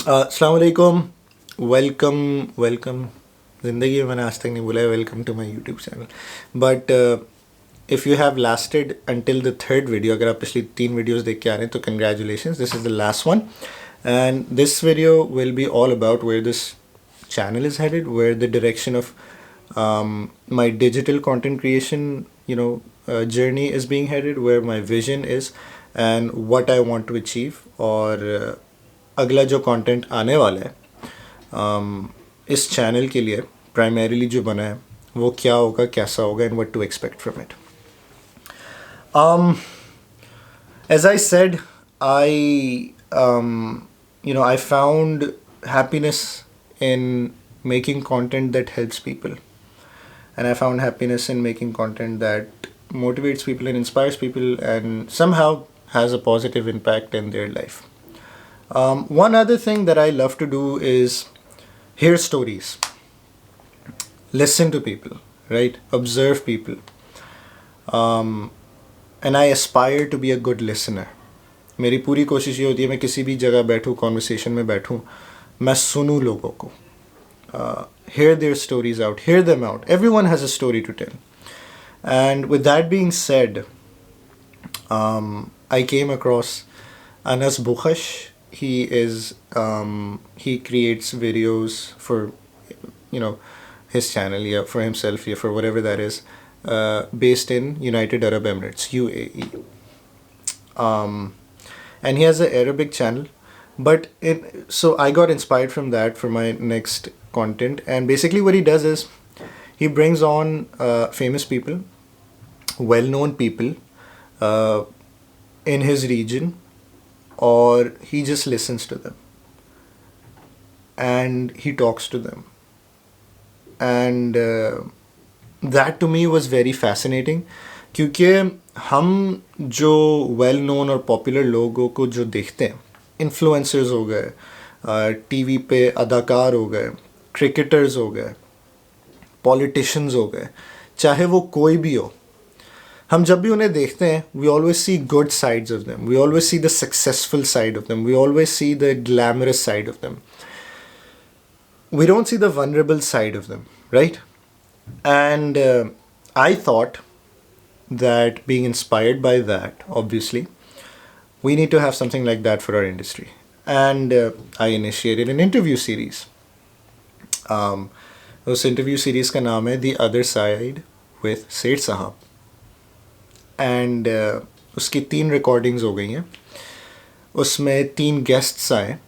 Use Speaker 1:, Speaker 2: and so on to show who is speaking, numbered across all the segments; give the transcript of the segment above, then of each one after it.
Speaker 1: अस्सलाम वालेकुम। वेलकम ज़िंदगी में मैंने आज तक नहीं बोला है welcome to my YouTube channel, but if you have lasted until the third video, अगर आप पिछली 3 वीडियोस देख के आ रहे हैं तो congratulations, this is the last one and this video will be all about where this channel is headed, where the direction of my digital content creation, journey is being headed, where my vision is, and what I want to achieve. और अगला जो content आने वाला है इस channel के लिए primarily जो बना है वो क्या होगा, कैसा होगा, and what to expect from it. As I said, I found happiness in making content that helps people, and I found happiness in making content that motivates people and inspires people and somehow has a positive impact in their life. One other thing that I love to do is hear stories, listen to people, right? Observe people. And I aspire to be a good listener. मेरी पूरी कोशिश ये होती है मैं किसी भी जगह बैठूँ, कॉन्वर्सेशन में बैठूँ, मैं सुनूँ लोगों को. Hear their stories out, hear them out. Everyone has a story to tell. And with that being said, I came across Anas Bukhash. He creates videos for his channel, for himself, for whatever that is, based in United Arab Emirates, UAE. And he has an Arabic channel, so I got inspired from that for my next content. And basically what he does is he brings on famous people, well-known people in his region, or he just listens to them and he talks to them. And that to me was very fascinating, क्योंकि हम जो well known और popular लोगों को जो देखते हैं, influencers हो गए, टीवी पे अदाकार हो गए, क्रिकेटर्स हो गए, पॉलिटिशियंस हो गए, चाहे वो कोई भी हो, हम जब भी उन्हें देखते हैं we always see good sides of them, we always see the successful side of them, we always see the glamorous side of them. We don't see the vulnerable side of them, right? And I thought that being inspired by that, obviously, we need to have something like that for our industry. And I initiated an interview series. उस interview series का नाम है The Other Side with Said Sahab. And उसकी 3 recordings हो गई हैं. उसमें 3 guests आए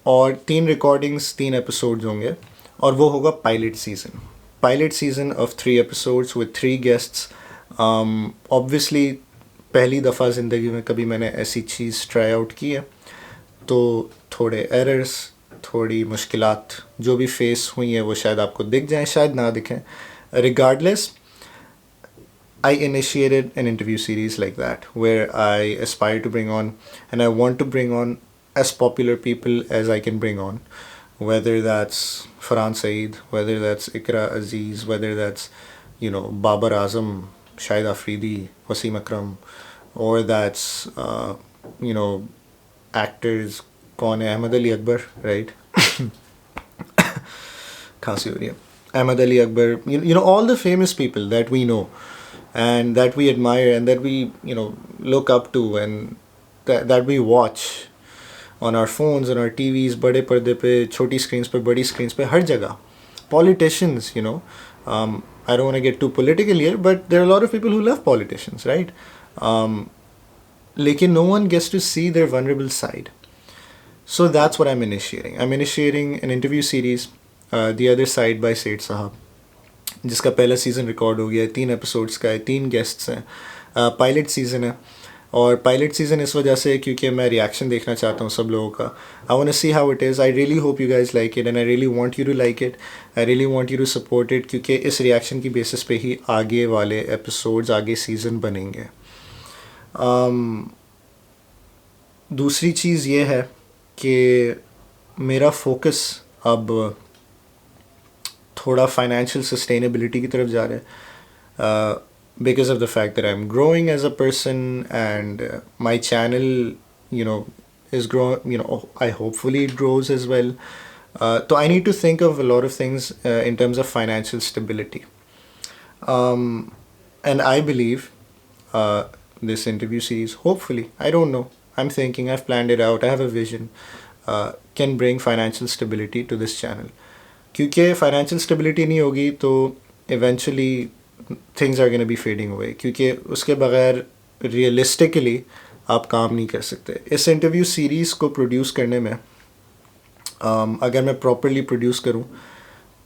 Speaker 1: और 3 रिकॉर्डिंग्स 3 एपिसोड्स होंगे, और वो होगा pilot season off 3 episodes with 3 guests. Obviously पहली दफ़ा ज़िंदगी में कभी मैंने ऐसी चीज़ ट्राई आउट की है, तो थोड़े एरर्स, थोड़ी मुश्किलात जो भी फेस हुई हैं वो शायद आपको दिख जाएं, शायद ना दिखें. Regardless, I initiated an interview series like that, where I aspire to bring on, and I want to bring on as popular people as I can bring on, whether that's Farhan Saeed, whether that's Ikra Aziz, whether that's Babar Azam, Shahid Afridi, Wasim Akram, or that's actors. कौन है? Ahmed Ali Akbar, right? खांसी हो रही है. Ahmed Ali Akbar, all the famous people that we know and that we admire and that we look up to and that we watch on our phones, on our TVs, बड़े पर्दे पे, छोटी screens पे, बड़ी screens पे, हर जगह. Politicians, I don't want to get too political here, but there are a lot of people who love politicians, right? लेकिन no one gets to see their vulnerable side. So that's what I'm initiating. I'm initiating an interview series, The Other Side by Said Sahab, जिसका पहला season record हो गया है, 3 episodes का है, 3 guests हैं. Pilot season है, और पायलट सीज़न इस वजह से क्योंकि मैं रिएक्शन देखना चाहता हूँ सब लोगों का. I want to see how it is. I really hope you guys like it, and I really want you to like it. I really want you to support it, क्योंकि इस रिएक्शन की basis पे ही आगे वाले episodes, आगे season बनेंगे. दूसरी चीज़ ये है कि मेरा फोकस अब थोड़ा फाइनेंशियल सस्टेनेबिलिटी की तरफ जा रहा है, because of the fact that I'm growing as a person and my channel, is growing, I hopefully it grows as well. So I need to think of a lot of things in terms of financial stability. And I believe this interview series, hopefully, I don't know, I'm thinking, I've planned it out, I have a vision, can bring financial stability to this channel. क्योंकि financial stability नहीं होगी तो eventually things are going to be fading away, क्योंकि उसके बगैर realistically आप काम नहीं कर सकते. इस इंटरव्यू सीरीज़ को प्रोड्यूस करने में अगर मैं प्रॉपरली प्रोड्यूस करूं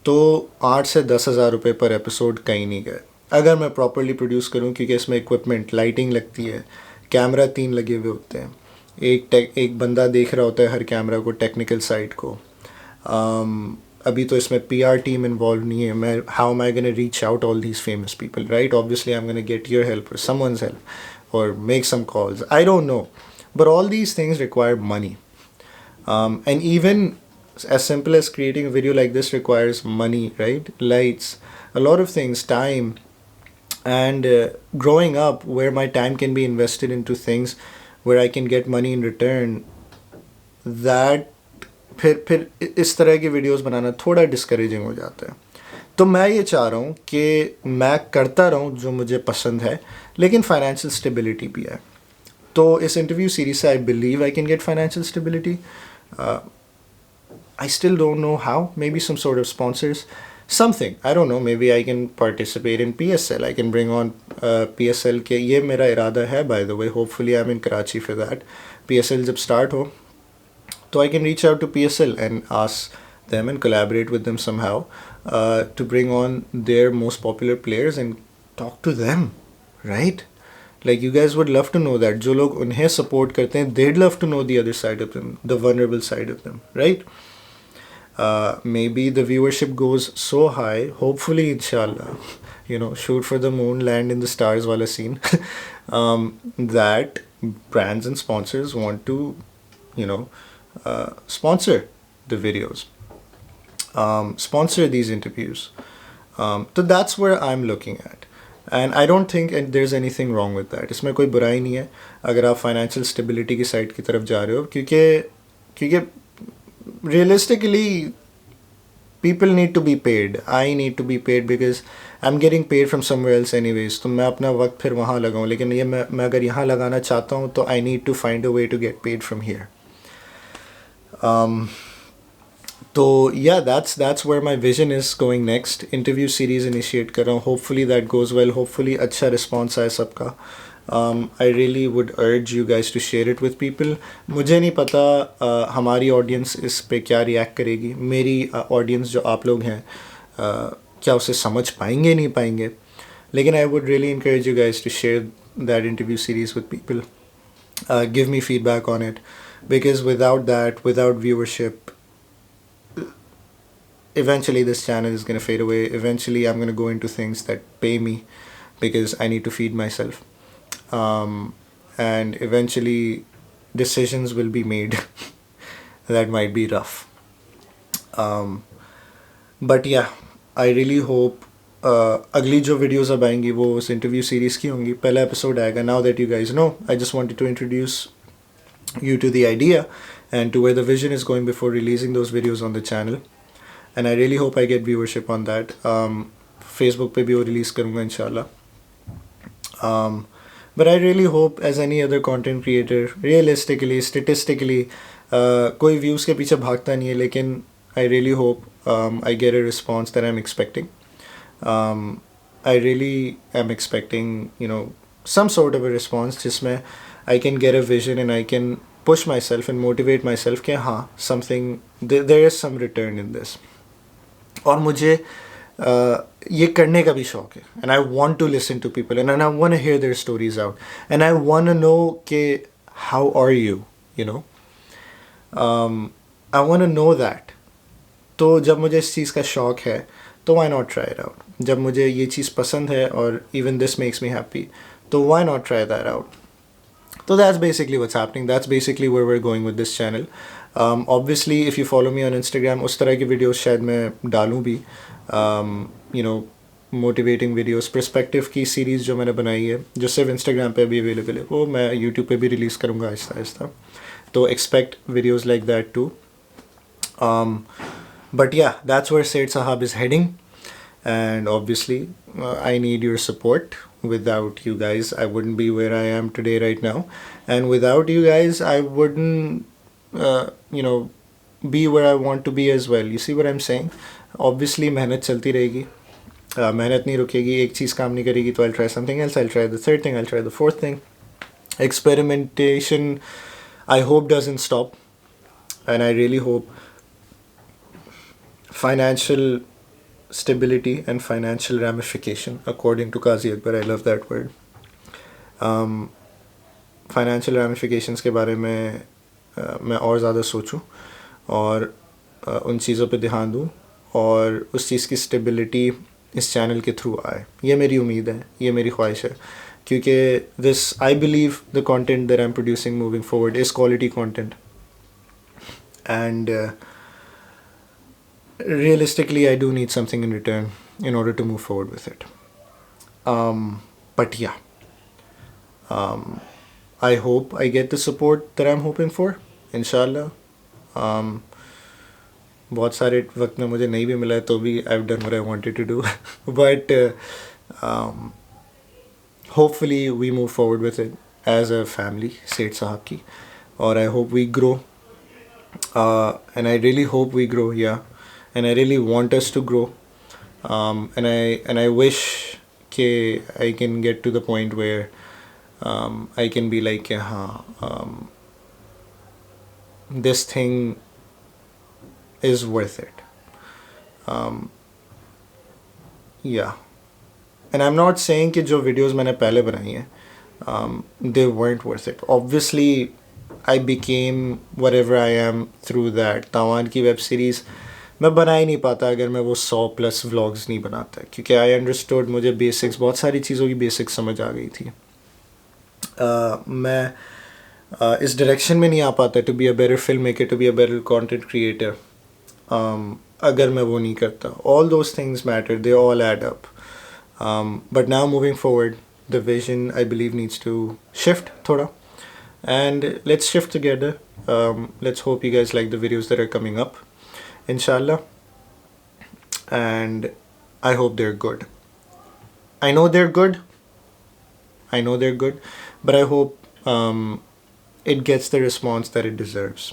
Speaker 1: तो 8 से 10,000 रुपये पर एपिसोड कहीं नहीं गए. अगर मैं प्रॉपरली प्रोड्यूस करूं, क्योंकि इसमें इक्विपमेंट, लाइटिंग लगती है, कैमरा 3 लगे हुए होते हैं, एक बंदा देख रहा होता है हर कैमरा को, टेक्निकल साइड को. अभी तो इसमें PR टीम इन्वॉल्व नहीं है. मैं how am I gonna reach out all these famous people, right? Obviously I am gonna get your help और समवन्स हेल्प और make some calls, I don't know, but all these things require money. And even as simple as creating a video like this requires money, right? Lights, a lot of things, time. And growing up where my time can be invested into things where I can get money in return, that फिर इस तरह की videos बनाना थोड़ा discouraging हो जाता है. तो मैं ये चाह रहा हूँ कि मैं करता रहूँ जो मुझे पसंद है, लेकिन फाइनेंशियल स्टेबिलिटी भी है. तो इस इंटरव्यू सीरीज से I believe I can get financial stability. I still don't know how. Maybe some sort of sponsors, something. I don't know. Maybe I can participate in PSL. I can bring on PSL के, ये मेरा इरादा है, by the way. Hopefully I'm in Karachi for that. PSL जब start हो तो I can reach out to PSL and ask them and collaborate with them somehow to bring on their most popular players and talk to them, right? Like you guys would love to know that. जो लोग उन्हें support करते हैं, they'd love to know the other side of them, the vulnerable side of them, right? Maybe the viewership goes so high, hopefully inshallah, shoot for the moon, land in the stars wala scene, that brands and sponsors want to, sponsor the videos, sponsor these interviews. So that's where I'm looking at. And I don't think there's anything wrong with that. इसमें कोई बुराई नहीं है अगर आप financial stability की side की तरफ जा रहे हो, क्योंकि realistically people need to be paid. I need to be paid because I'm getting paid from somewhere else anyways. तो मैं अपना वक्त फिर वहाँ लगाऊँ, लेकिन ये मैं अगर यहाँ लगाना चाहता हूँ तो I need to find a way to get paid from here. तो yeah, that's where my vision is going next. Interview series initiate कर रहा हूँ. Hopefully that goes well. Hopefully अच्छा response आए सबका. I really would urge you guys to share it with people. मुझे नहीं पता हमारी audience इस पे क्या react करेगी. मेरी audience जो आप लोग हैं क्या उसे समझ पाएंगे नहीं पाएंगे. लेकिन I would really encourage you guys to share that interview series with people. Give me feedback on it, because without that, without viewership, eventually this channel is going to fade away. Eventually I'm going to go into things that pay me because I need to feed myself. And eventually decisions will be made that might be rough. But yeah, I really hope अगली जो videos अब आएंगी वो उस interview series की होंगी. पहला episode आएगा. Now that you guys know, I just wanted to introduce you to the idea and to where the vision is going before releasing those videos on the channel. And I really hope I get viewership on that. Facebook पे भी वो release करूँगा इंशाल्लाह. But I really hope, as any other content creator, realistically, statistically, कोई views के पीछे भागता नहीं है, लेकिन I really hope I get a response that I'm expecting. I really am expecting, some sort of a response जिसमें I can get a vision and I can push myself and motivate myself कि हाँ, something, there is some return in this. और मुझे ये करने का भी शौक है. And I want to listen to people and I want to hear their stories out. And I want to know कि how are you, I want to know that. तो जब मुझे इस चीज़ का शौक है तो why not try it out. जब मुझे ये चीज़ पसंद है और even this makes me happy, तो why not try that out. So that's basically what's happening. That's basically where we're going with this channel. Obviously, if you follow me on Instagram, उस तरह की videos शायद मैं डालूँ भी. Motivating videos, perspective की series जो मैंने बनाई है, जो सिर्फ Instagram पे भी available है, वो मैं YouTube पे भी release करूँगा आहिस्ता आहिस्ता. तो expect videos like that too. But yeah, that's where Said Sahab is heading. And obviously, I need your support. Without you guys, I wouldn't be where I am today right now. And without you guys, I wouldn't, be where I want to be as well. You see what I'm saying? Obviously, मेहनत चलती रहेगी. मेहनत नहीं रुकेगी. एक चीज़ काम नहीं करेगी तो I'll try something else. I'll try the third thing. I'll try the fourth thing. Experimentation, I hope, doesn't stop. And I really hope financial stability and financial ramification, according to Qazi Akbar, I love that word. Financial ramifications के बारे में मैं और ज़्यादा सोचूं और उन चीज़ों पे ध्यान दूं और उस चीज़ की स्टेबिलिटी इस चैनल के थ्रू आए. ये मेरी उम्मीद है, ये मेरी ख्वाहिश है, क्योंकि this I believe the content that I am producing moving forward is quality content. And realistically, I do need something in return in order to move forward with it. But yeah, I hope I get the support that I'm hoping for, inshallah. बहुत सारे वक्त में मुझे नहीं भी मिला है तो भी I've done what I wanted to do. But hopefully we move forward with it as a family, Said Sahab ki. Or I hope we grow. And I really hope we grow, yeah. And I really want us to grow. And I wish I can get to the point where I can be like, this thing is worth it. Yeah. And I'm not saying कि जो videos मैंने पहले बनाई हैं, they weren't worth it. Obviously, I became whatever I am through that. तावान की web series मैं बना ही नहीं पाता अगर मैं वो 100+ व्लॉग्स नहीं बनाता, क्योंकि आई अंडरस्टूड, मुझे बेसिक्स, बहुत सारी चीज़ों की बेसिक्स समझ आ गई थी. मैं इस डायरेक्शन में नहीं आ पाता to be a better film maker, to be a better content creator, अगर मैं वो नहीं करता. All those things matter, they all add up. But now moving forward, the vision I believe needs to shift थोड़ा, and let's shift together. Let's hope you guys like the videos that are coming up, inshallah, and I hope they're good. I know they're good, but I hope it gets the response that it deserves.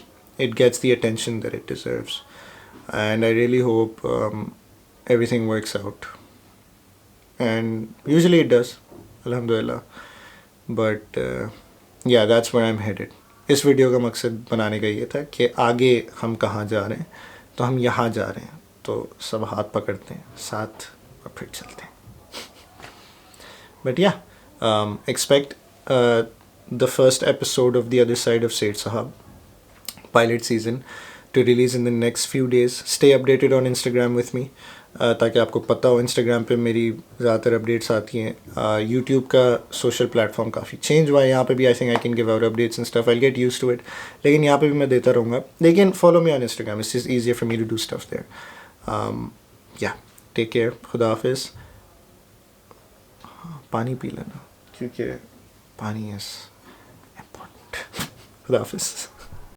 Speaker 1: It gets the attention that it deserves, and I really hope everything works out. And usually it does, alhamdulillah. But yeah, that's where I'm headed. इस video का मकसद बनाने का ये था कि आगे हम कहाँ जा रहे हैं. तो हम यहाँ जा रहे हैं, तो सब हाथ पकड़ते हैं साथ और फिर चलते हैं. बट या, expect the first episode of the other side of सेठ साहब pilot season two release in the next few days. Stay updated on Instagram with me, ताकि आपको पता हो. इंस्टाग्राम पे मेरी ज़्यादातर अपडेट्स आती हैं. यूट्यूब का सोशल प्लेटफॉर्म काफ़ी चेंज हुआ है. यहाँ पे भी I think I can give out updates and stuff. I get used to it, लेकिन यहाँ पे भी मैं देता रहूँगा. लेकिन follow me on Instagram, it's just easier for me to do stuff there. Yeah, take care, खुदा हाफिज़. पानी पी लेना, क्योंकि पानी इज़ इम्पोर्टेंट. खुदा हाफिज़.